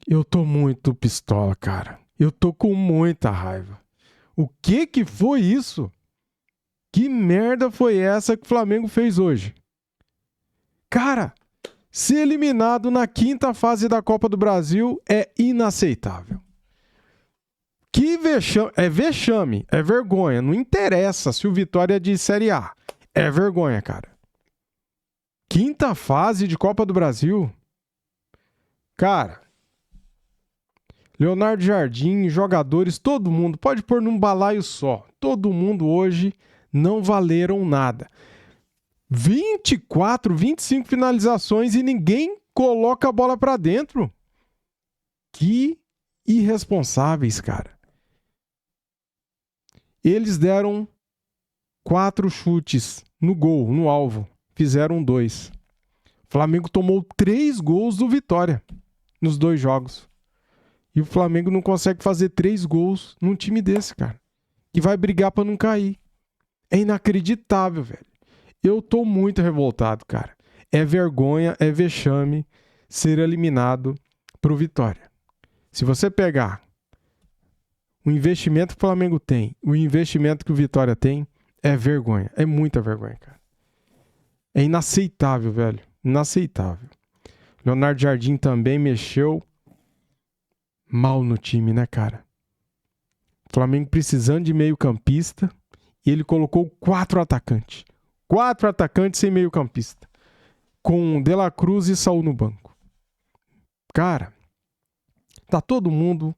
Eu tô muito pistola, cara. Eu tô com muita raiva. O que foi isso? Que merda foi essa que o Flamengo fez hoje? Cara, ser eliminado na quinta fase da Copa do Brasil é inaceitável. Que vexame, é vergonha. Não interessa se o Vitória é de Série A. É vergonha, cara. Quinta fase de Copa do Brasil? Cara, Leonardo Jardim, jogadores, todo mundo, pode pôr num balaio só. Todo mundo hoje não valeram nada. 24, 25 finalizações e ninguém coloca a bola pra dentro. Que irresponsáveis, cara. Eles deram 4 chutes no gol, no alvo. Fizeram 2. O Flamengo tomou 3 gols do Vitória nos 2 jogos. E o Flamengo não consegue fazer 3 gols num time desse, cara. Que vai brigar pra não cair. É inacreditável, velho. Eu tô muito revoltado, cara. É vergonha, é vexame ser eliminado pro Vitória. Se você pegar o investimento que o Flamengo tem, o investimento que o Vitória tem, é vergonha. É muita vergonha, cara. É inaceitável, velho. Inaceitável. Leonardo Jardim também mexeu mal no time, né, cara? O Flamengo precisando de meio campista e ele colocou 4 atacantes. 4 atacantes sem meio campista. Com De La Cruz e Saul no banco. Cara, tá todo mundo...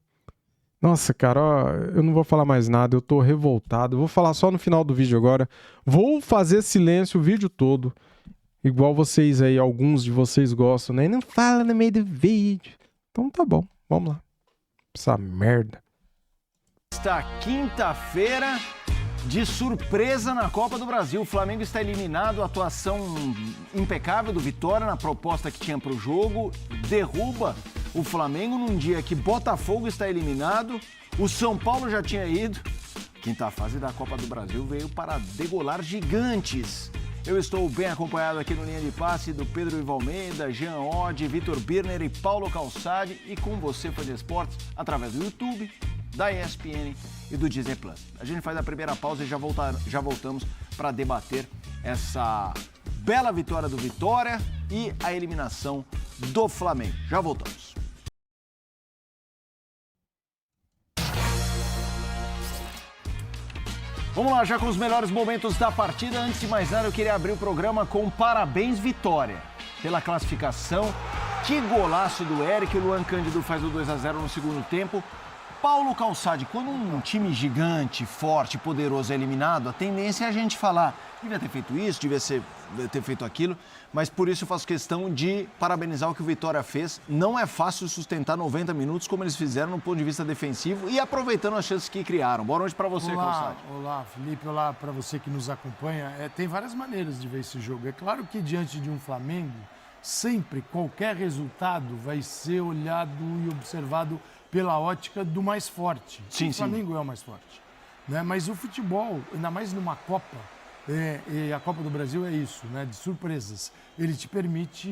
Nossa, cara, ó, eu não vou falar mais nada, eu tô revoltado. Vou falar só no final do vídeo agora. Vou fazer silêncio o vídeo todo. Igual vocês aí, alguns de vocês gostam, né? Não fala no meio do vídeo. Então tá bom, vamos lá. Essa merda. Esta quinta-feira, de surpresa na Copa do Brasil, o Flamengo está eliminado, atuação impecável do Vitória na proposta que tinha para o jogo, derruba o Flamengo num dia que Botafogo está eliminado, o São Paulo já tinha ido. Quinta fase da Copa do Brasil veio para degolar gigantes. Eu estou bem acompanhado aqui no Linha de Passe do Pedro Ivo Almeida, Jean Oddi, Vitor Birner e Paulo Calçade, e com você, fã de esportes, através do YouTube, da ESPN e do Disney Plus. A gente faz a primeira pausa e já voltamos para debater essa bela vitória do Vitória e a eliminação do Flamengo. Já voltamos. Vamos lá, já com os melhores momentos da partida. Antes de mais nada, eu queria abrir o programa com parabéns, Vitória, pela classificação. Que golaço do Eric, o Luan Cândido faz o 2-0 no segundo tempo. Paulo Calçade, quando um time gigante, forte, poderoso é eliminado, a tendência é a gente falar, devia ter feito isso, devia ter feito aquilo, mas por isso eu faço questão de parabenizar o que o Vitória fez. Não é fácil sustentar 90 minutos como eles fizeram no ponto de vista defensivo e aproveitando as chances que criaram. Boa noite para você, Calçade. Olá, Felipe, olá para você que nos acompanha. Tem várias maneiras de ver esse jogo. É claro que diante de um Flamengo, sempre qualquer resultado vai ser olhado e observado pela ótica do mais forte. Sim, o Flamengo é o mais forte. Né? Mas o futebol, ainda mais numa Copa, e a Copa do Brasil é isso, né? De surpresas. Ele te permite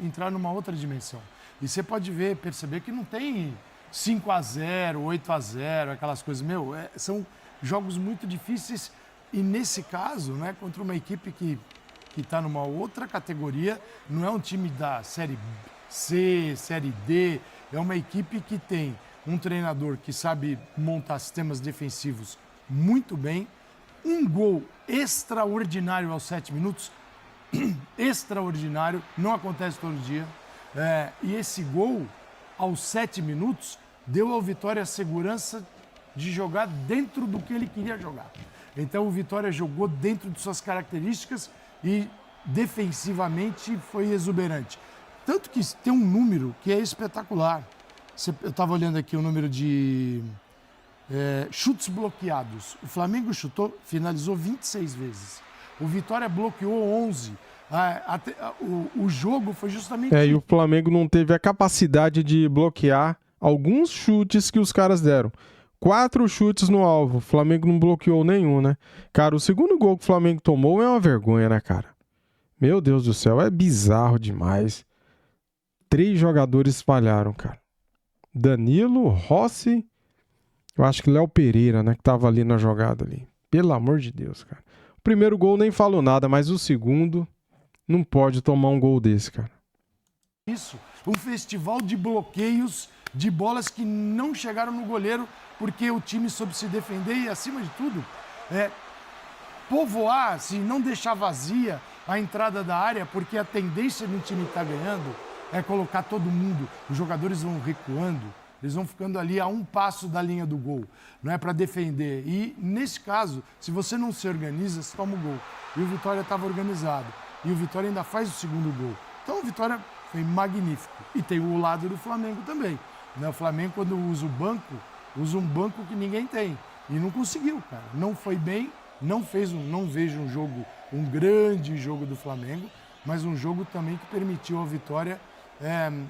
entrar numa outra dimensão. E você pode perceber que não tem 5-0, 8-0, aquelas coisas. São jogos muito difíceis e, nesse caso, né, contra uma equipe que está numa outra categoria, não é um time da Série C, Série D, é uma equipe que tem um treinador que sabe montar sistemas defensivos muito bem, um gol extraordinário aos 7 minutos, extraordinário, não acontece todo dia, e esse gol aos 7 minutos deu ao Vitória a segurança de jogar dentro do que ele queria jogar. Então o Vitória jogou dentro de suas características e defensivamente foi exuberante. Tanto que tem um número que é espetacular. Eu estava olhando aqui o número de chutes bloqueados. O Flamengo finalizou 26 vezes. O Vitória bloqueou 11. O jogo foi justamente... E o Flamengo não teve a capacidade de bloquear alguns chutes que os caras deram. 4 chutes no alvo. O Flamengo não bloqueou nenhum, né? Cara, o segundo gol que o Flamengo tomou é uma vergonha, né, cara? Meu Deus do céu, é bizarro demais. 3 jogadores falharam, cara. Danilo, Rossi, eu acho que Léo Pereira, né, que tava ali na jogada ali. Pelo amor de Deus, cara. O primeiro gol nem falou nada, mas o segundo não pode tomar um gol desse, cara. Isso, um festival de bloqueios, de bolas que não chegaram no goleiro, porque o time soube se defender e, acima de tudo, povoar, assim, não deixar vazia a entrada da área, porque a tendência do time que está ganhando é colocar todo mundo. Os jogadores vão recuando, eles vão ficando ali a um passo da linha do gol, não é para defender. E, nesse caso, se você não se organiza, você toma o gol. E o Vitória estava organizado. E o Vitória ainda faz o segundo gol. Então, o Vitória foi magnífico. E tem o lado do Flamengo também. O Flamengo, quando usa o banco, usa um banco que ninguém tem. E não conseguiu, cara. Não foi bem, não vejo um grande jogo do Flamengo, mas um jogo também que permitiu à Vitória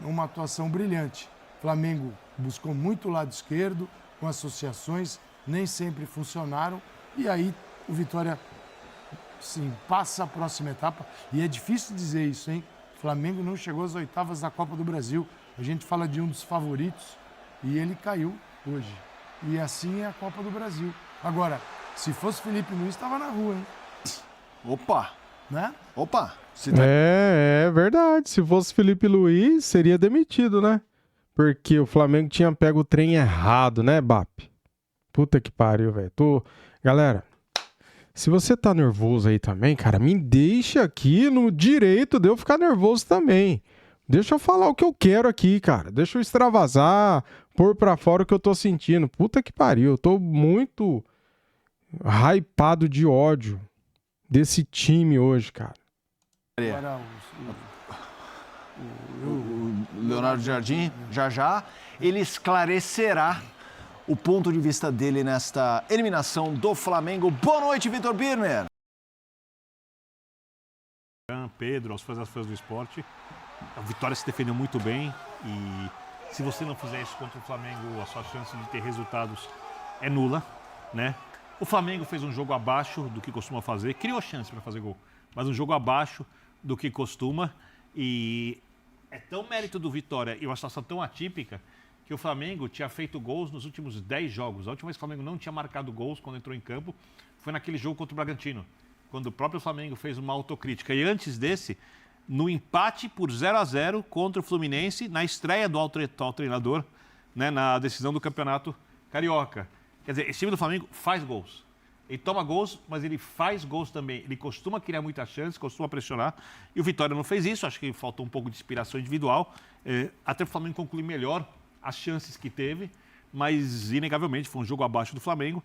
uma atuação brilhante. O Flamengo buscou muito o lado esquerdo, com associações, nem sempre funcionaram. E aí o Vitória, sim, passa a próxima etapa. E é difícil dizer isso, hein? O Flamengo não chegou às oitavas da Copa do Brasil. A gente fala de um dos favoritos e ele caiu hoje. E assim é a Copa do Brasil. Agora, se fosse Felipe Luiz, estava na rua, hein? Opa! Né? Opa! É verdade. Se fosse Felipe Luiz, seria demitido, né? Porque o Flamengo tinha pego o trem errado, né, Bap? Puta que pariu, velho. Galera, se você tá nervoso aí também, cara, me deixa aqui no direito de eu ficar nervoso também. Deixa eu falar o que eu quero aqui, cara. Deixa eu extravasar, pôr pra fora o que eu tô sentindo. Puta que pariu. Eu tô muito hypado de ódio desse time hoje, cara. Agora, O Leonardo Jardim, já, ele esclarecerá o ponto de vista dele nesta eliminação do Flamengo. Boa noite, Vitor Birner. Pedro, aos fãs das fãs do esporte. A Vitória se defendeu muito bem e se você não fizer isso contra o Flamengo, a sua chance de ter resultados é nula, né? O Flamengo fez um jogo abaixo do que costuma fazer, criou chance para fazer gol, mas um jogo abaixo do que costuma e é tão mérito do Vitória e uma situação tão atípica que o Flamengo tinha feito gols nos últimos 10 jogos. A última vez que o Flamengo não tinha marcado gols quando entrou em campo foi naquele jogo contra o Bragantino, quando o próprio Flamengo fez uma autocrítica. E antes desse, no empate por 0-0 contra o Fluminense, na estreia do atual treinador, né, na decisão do Campeonato Carioca. Quer dizer, esse time do Flamengo faz gols. Ele toma gols, mas ele faz gols também. Ele costuma criar muitas chances, costuma pressionar. E o Vitória não fez isso, acho que faltou um pouco de inspiração individual. Até o Flamengo concluir melhor as chances que teve, mas inegavelmente foi um jogo abaixo do Flamengo.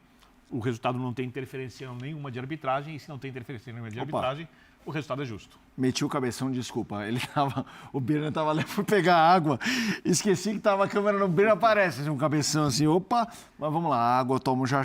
O resultado não tem interferência nenhuma de arbitragem, e se não tem interferência nenhuma de arbitragem, o resultado é justo. Meti o cabeção, desculpa. O Birner tava ali por pegar água. Esqueci que tava a câmera no Birner, aparece assim, um cabeção assim, opa, mas vamos lá, a água eu tomo já.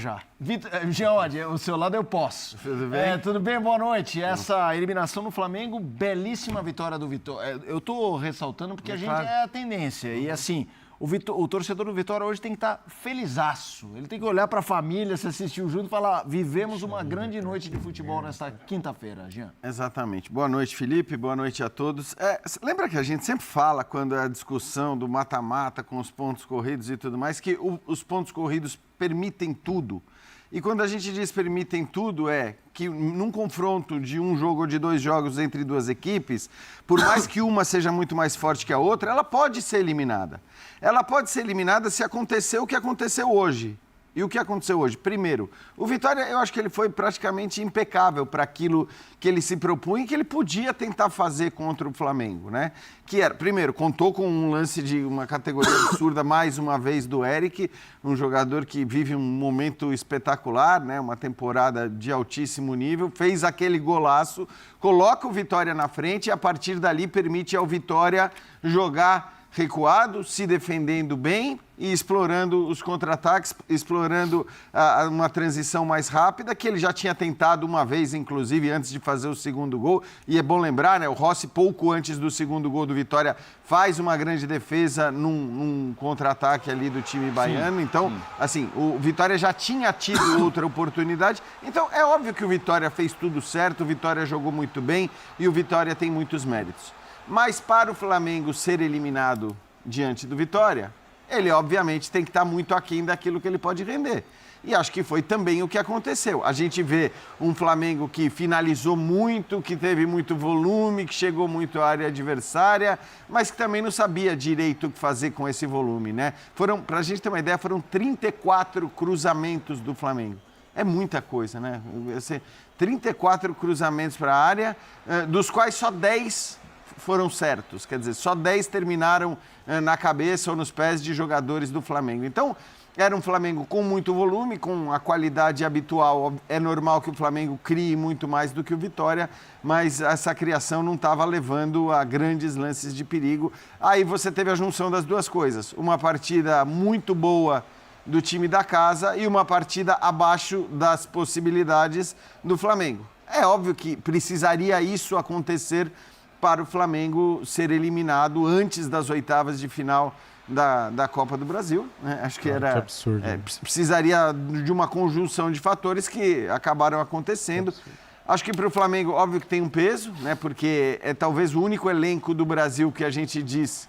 Geode, o seu lado eu posso. Tudo bem? Tudo bem, boa noite. Essa eliminação no Flamengo, belíssima vitória do Vitória. Eu tô ressaltando porque a gente é a tendência. E assim, o torcedor do Vitória hoje tem que estar felizaço. Ele tem que olhar para a família, se assistiu junto e falar: vivemos uma grande noite de futebol nesta quinta-feira, Jean. Exatamente. Boa noite, Felipe. Boa noite a todos. Lembra que a gente sempre fala, quando é a discussão do mata-mata com os pontos corridos e tudo mais, que os pontos corridos permitem tudo. E quando a gente diz permitem tudo, é que num confronto de um jogo ou de 2 jogos entre 2 equipes, por mais que uma seja muito mais forte que a outra, ela pode ser eliminada. Ela pode ser eliminada se acontecer o que aconteceu hoje. E o que aconteceu hoje? Primeiro, o Vitória, eu acho que ele foi praticamente impecável para aquilo que ele se propunha e que ele podia tentar fazer contra o Flamengo, né? Que era, primeiro, contou com um lance de uma categoria absurda, mais uma vez, do Eric, um jogador que vive um momento espetacular, né? Uma temporada de altíssimo nível, fez aquele golaço, coloca o Vitória na frente e, a partir dali, permite ao Vitória jogar recuado, se defendendo bem e explorando os contra-ataques, explorando uma transição mais rápida, que ele já tinha tentado uma vez, inclusive, antes de fazer o segundo gol. E é bom lembrar, né, o Rossi, pouco antes do segundo gol do Vitória, faz uma grande defesa num contra-ataque ali do time baiano. Então, assim, o Vitória já tinha tido outra oportunidade. Então, é óbvio que o Vitória fez tudo certo, o Vitória jogou muito bem e o Vitória tem muitos méritos. Mas para o Flamengo ser eliminado diante do Vitória, ele obviamente tem que estar muito aquém daquilo que ele pode render. E acho que foi também o que aconteceu. A gente vê um Flamengo que finalizou muito, que teve muito volume, que chegou muito à área adversária, mas que também não sabia direito o que fazer com esse volume, né? Para a gente ter uma ideia, foram 34 cruzamentos do Flamengo. É muita coisa, né? 34 cruzamentos para a área, dos quais só 10 foram certos. Quer dizer, só 10 terminaram na cabeça ou nos pés de jogadores do Flamengo. Então, era um Flamengo com muito volume, com a qualidade habitual. É normal que o Flamengo crie muito mais do que o Vitória, mas essa criação não estava levando a grandes lances de perigo. Aí você teve a junção das duas coisas. Uma partida muito boa do time da casa e uma partida abaixo das possibilidades do Flamengo. É óbvio que precisaria isso acontecer para o Flamengo ser eliminado antes das oitavas de final da Copa do Brasil, né? Acho que era... Que absurdo. Precisaria de uma conjunção de fatores que acabaram acontecendo. Acho que para o Flamengo, óbvio que tem um peso, né? Porque é talvez o único elenco do Brasil que a gente diz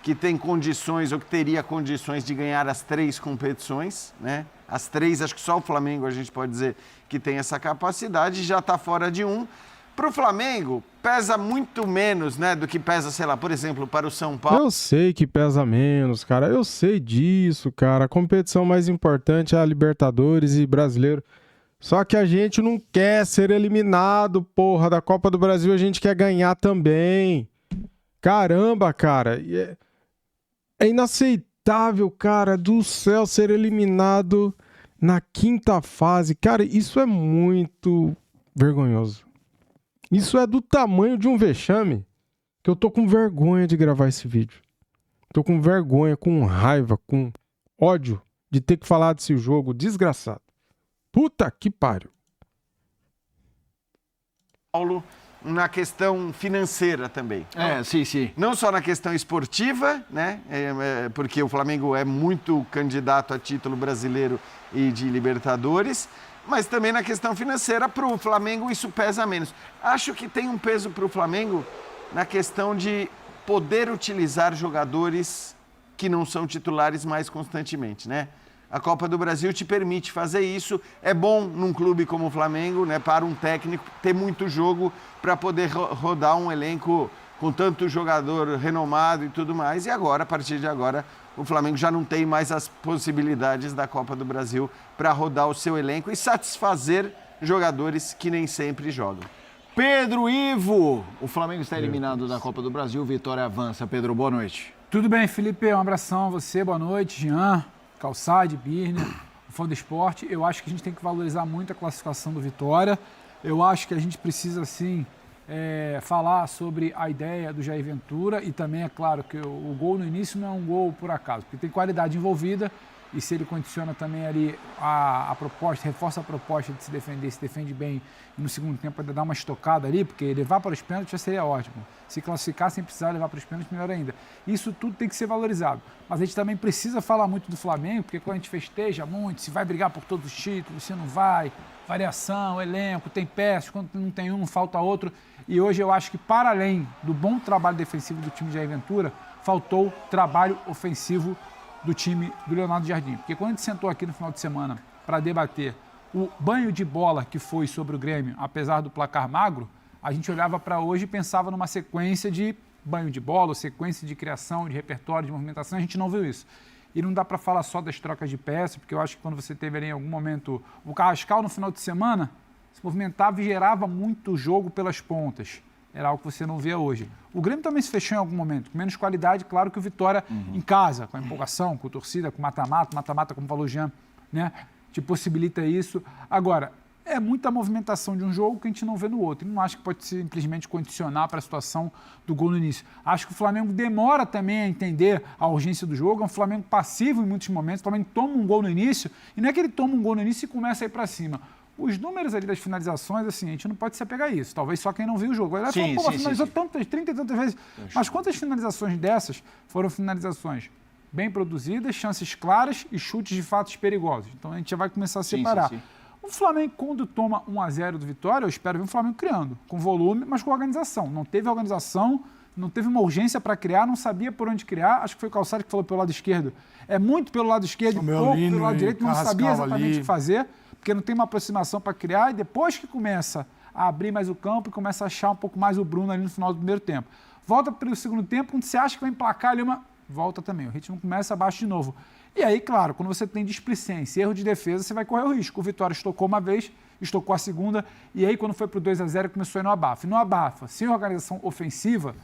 que tem condições ou que teria condições de ganhar as 3 competições, né? As 3, acho que só o Flamengo a gente pode dizer que tem essa capacidade, já está fora de um. Para o Flamengo, pesa muito menos, né, do que pesa, sei lá, por exemplo, para o São Paulo. Eu sei que pesa menos, cara. Eu sei disso, cara. A competição mais importante é a Libertadores e Brasileiro. Só que a gente não quer ser eliminado, porra, da Copa do Brasil. A gente quer ganhar também. Caramba, cara. É inaceitável, cara, do céu, ser eliminado na 5ª fase. Cara, isso é muito vergonhoso. Isso é do tamanho de um vexame que eu tô com vergonha de gravar esse vídeo. Tô com vergonha, com raiva, com ódio de ter que falar desse jogo desgraçado. Puta que pariu. Paulo, na questão financeira também. Sim. Não só na questão esportiva, né? Porque o Flamengo é muito candidato a título brasileiro e de Libertadores, mas também na questão financeira, para o Flamengo isso pesa menos. Acho que tem um peso para o Flamengo na questão de poder utilizar jogadores que não são titulares mais constantemente, né? A Copa do Brasil te permite fazer isso. É bom num clube como o Flamengo, né, para um técnico ter muito jogo para poder rodar um elenco com tanto jogador renomado e tudo mais. E agora, a partir de agora, o Flamengo já não tem mais as possibilidades da Copa do Brasil para rodar o seu elenco e satisfazer jogadores que nem sempre jogam. Pedro Ivo, o Flamengo está eliminado da Copa do Brasil, Vitória avança. Pedro, boa noite. Tudo bem, Felipe, um abração a você, boa noite, Jean, Calçade, Birner, o Fã do Esporte. Eu acho que a gente tem que valorizar muito a classificação do Vitória. Eu acho que a gente precisa, sim, falar sobre a ideia do Jair Ventura e também, é claro, que o gol no início não é um gol por acaso, porque tem qualidade envolvida e se ele condiciona também ali a proposta, reforça a proposta de se defender, se defende bem e no segundo tempo ainda dar uma estocada ali, porque levar para os pênaltis já seria ótimo. Se classificar sem precisar levar para os pênaltis, melhor ainda. Isso tudo tem que ser valorizado. Mas a gente também precisa falar muito do Flamengo, porque quando a gente festeja muito, se vai brigar por todos os títulos, se não vai, variação, elenco, tem peças, quando não tem um, falta outro. E hoje eu acho que, para além do bom trabalho defensivo do time de Jair Ventura, faltou trabalho ofensivo do time do Leonardo Jardim. Porque quando a gente sentou aqui no final de semana para debater o banho de bola que foi sobre o Grêmio, apesar do placar magro, a gente olhava para hoje e pensava numa sequência de banho de bola, sequência de criação, de repertório, de movimentação, a gente não viu isso. E não dá para falar só das trocas de peças, porque eu acho que quando você teve ali em algum momento o Carrascal no final de semana, se movimentava e gerava muito jogo pelas pontas. Era algo que você não vê hoje. O Grêmio também se fechou em algum momento, com menos qualidade, claro que o Vitória em casa, com a empolgação, com a torcida, com o mata-mata, como falou o Jean, né? Te possibilita isso. Agora, é muita movimentação de um jogo que a gente não vê no outro. E não acho que pode simplesmente condicionar para a situação do gol no início. Acho que o Flamengo demora também a entender a urgência do jogo. É um Flamengo passivo em muitos momentos. O Flamengo toma um gol no início, e não é que ele toma um gol no início e começa a ir para cima. Os números ali das finalizações, assim, a gente não pode se apegar a isso. Talvez só quem não viu o jogo. Ele finalizou tantas, 30 e tantas vezes. Mas quantas finalizações dessas foram finalizações bem produzidas, chances claras e chutes de fatos perigosos? Então a gente já vai começar a separar. O Flamengo, quando toma 1-0 do Vitória, eu espero ver o Flamengo criando, com volume, mas com organização. Não teve organização, não teve uma urgência para criar, não sabia por onde criar. Acho que foi o Calçado que falou pelo lado esquerdo. É muito pelo lado esquerdo e pouco pelo lado direito, não sabia exatamente o que fazer, porque não tem uma aproximação para criar, e depois que começa a abrir mais o campo e começa a achar um pouco mais o Bruno ali no final do primeiro tempo. Volta para o segundo tempo, quando você acha que vai emplacar ali volta também, o ritmo começa abaixo de novo. E aí, claro, quando você tem displicência, erro de defesa, você vai correr o risco. O Vitória estocou uma vez, estocou a segunda, e aí quando foi para o 2-0 começou a ir no abafa. E no abafa, sem organização ofensiva,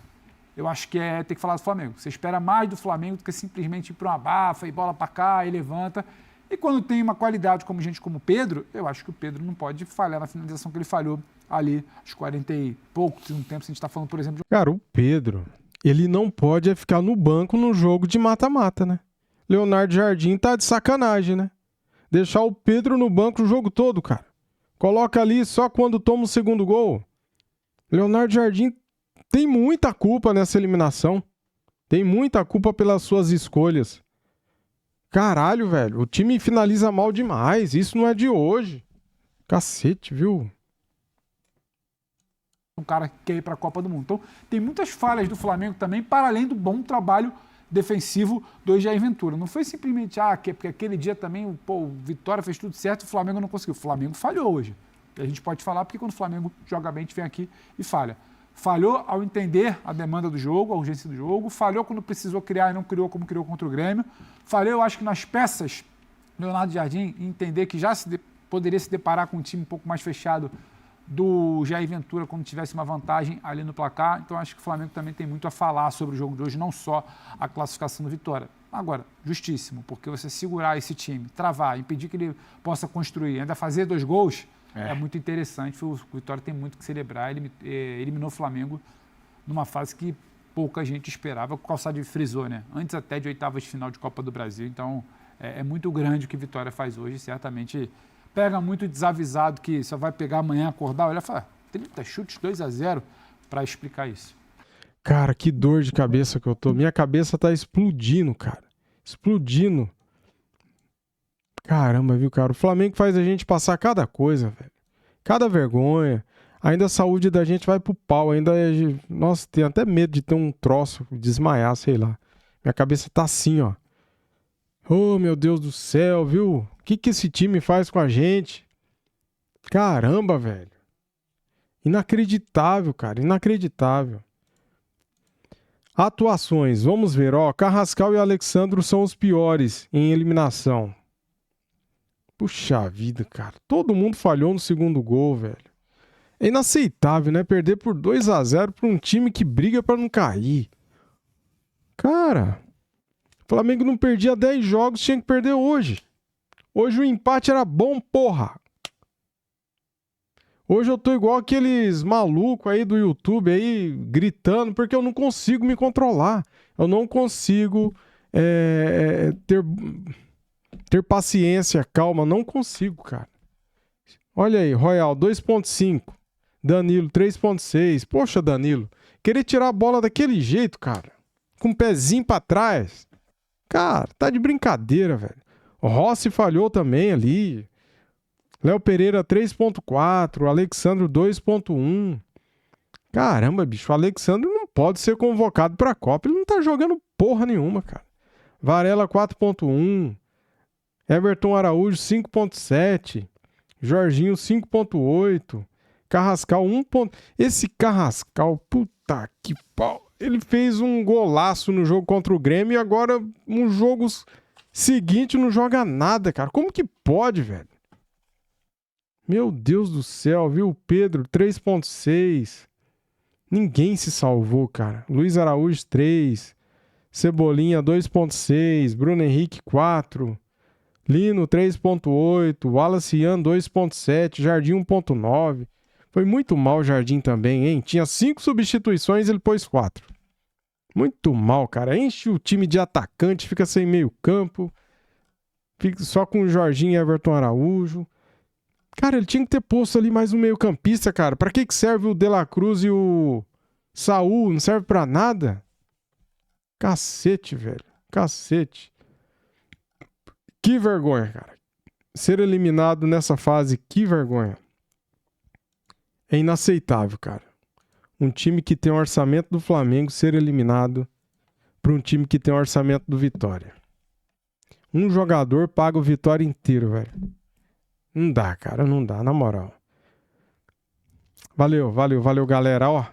eu acho que ter que falar do Flamengo. Você espera mais do Flamengo do que simplesmente ir para um abafa e bola para cá e levanta. E quando tem uma qualidade como gente como o Pedro, eu acho que o Pedro não pode falhar na finalização que ele falhou ali, aos 40 e poucos no tempo, se a gente está falando, por exemplo... Cara, o Pedro, ele não pode ficar no banco no jogo de mata-mata, né? Leonardo Jardim tá de sacanagem, né? Deixar o Pedro no banco o jogo todo, cara. Coloca ali só quando toma o segundo gol. Leonardo Jardim tem muita culpa nessa eliminação. Tem muita culpa pelas suas escolhas. Caralho, velho. O time finaliza mal demais. Isso não é de hoje. Cacete, viu? Um cara que quer ir para a Copa do Mundo. Então, tem muitas falhas do Flamengo também, para além do bom trabalho defensivo do Jair Ventura. Não foi simplesmente, porque aquele dia também o Vitória fez tudo certo e o Flamengo não conseguiu. O Flamengo falhou hoje. E a gente pode falar porque quando o Flamengo joga bem, a gente vem aqui e falha. Falhou ao entender a demanda do jogo, a urgência do jogo. Falhou quando precisou criar e não criou como criou contra o Grêmio. Falhou, eu acho que nas peças, Leonardo Jardim, entender que já poderia se deparar com um time um pouco mais fechado do Jair Ventura quando tivesse uma vantagem ali no placar. Então, acho que o Flamengo também tem muito a falar sobre o jogo de hoje, não só a classificação do Vitória. Agora, justíssimo, porque você segurar esse time, travar, impedir que ele possa construir, ainda fazer 2 gols, é muito interessante. O Vitória tem muito que celebrar. Ele eliminou o Flamengo numa fase que pouca gente esperava, o Calçado frisou, né? Antes até de oitavas de final de Copa do Brasil. Então, é muito grande o que o Vitória faz hoje. Certamente pega muito desavisado que só vai pegar amanhã, acordar, olha e falar 30 chutes, 2-0 para explicar isso. Cara, que dor de cabeça que eu tô. Minha cabeça tá explodindo, cara. Explodindo. Caramba, viu, cara? O Flamengo faz a gente passar cada coisa, velho. Cada vergonha. Ainda a saúde da gente vai pro pau. Ainda, nossa, tenho até medo de ter um troço, desmaiar, sei lá. Minha cabeça tá assim, ó. Oh, meu Deus do céu, viu? O que esse time faz com a gente? Caramba, velho. Inacreditável, cara. Inacreditável. Atuações. Vamos ver, ó. Carrascal e Alexandro são os piores em eliminação. Puxa vida, cara. Todo mundo falhou no segundo gol, velho. É inaceitável, né? Perder por 2-0 para um time que briga para não cair. Cara, o Flamengo não perdia 10 jogos, tinha que perder hoje. Hoje o empate era bom, porra. Hoje eu tô igual aqueles malucos aí do YouTube aí, gritando, porque eu não consigo me controlar. Eu não consigo ter paciência, calma. Não consigo, cara. Olha aí, Royal 2.5. Danilo 3.6. Poxa, Danilo. Querer tirar a bola daquele jeito, cara. Com o pezinho pra trás. Cara, tá de brincadeira, velho. O Rossi falhou também ali. Léo Pereira 3.4, Alexandro 2.1. Caramba, bicho, o Alexandro não pode ser convocado pra Copa. Ele não tá jogando porra nenhuma, cara. Varela 4.1. Everton Araújo 5.7. Jorginho 5.8. Carrascal 1. Esse Carrascal, puta que pau. Ele fez um golaço no jogo contra o Grêmio e agora nos jogos seguintes não joga nada, cara. Como que pode, velho? Meu Deus do céu, viu? Pedro 3.6. Ninguém se salvou, cara. Luiz Araújo 3. Cebolinha 2.6. Bruno Henrique 4. Lino 3.8. Wallace Ian 2.7. Jardim 1.9. Foi muito mal o Jardim também, hein? Tinha 5 substituições, ele pôs 4. Muito mal, cara. Enche o time de atacante, fica sem meio campo. Fica só com o Jorginho e Everton Araújo. Cara, ele tinha que ter posto ali mais um meio campista, cara. Pra que serve o De La Cruz e o Saul? Não serve pra nada? Cacete, velho. Cacete. Que vergonha, cara. Ser eliminado nessa fase, que vergonha. É inaceitável, cara. um time que tem o orçamento do Flamengo ser eliminado para um time que tem o orçamento do Vitória. Um jogador paga o Vitória inteiro, velho. Não dá, cara, não dá, na moral. Valeu, galera. Ó,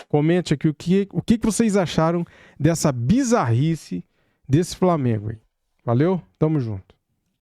comente aqui o que vocês acharam dessa bizarrice desse Flamengo aí. Valeu? Tamo junto.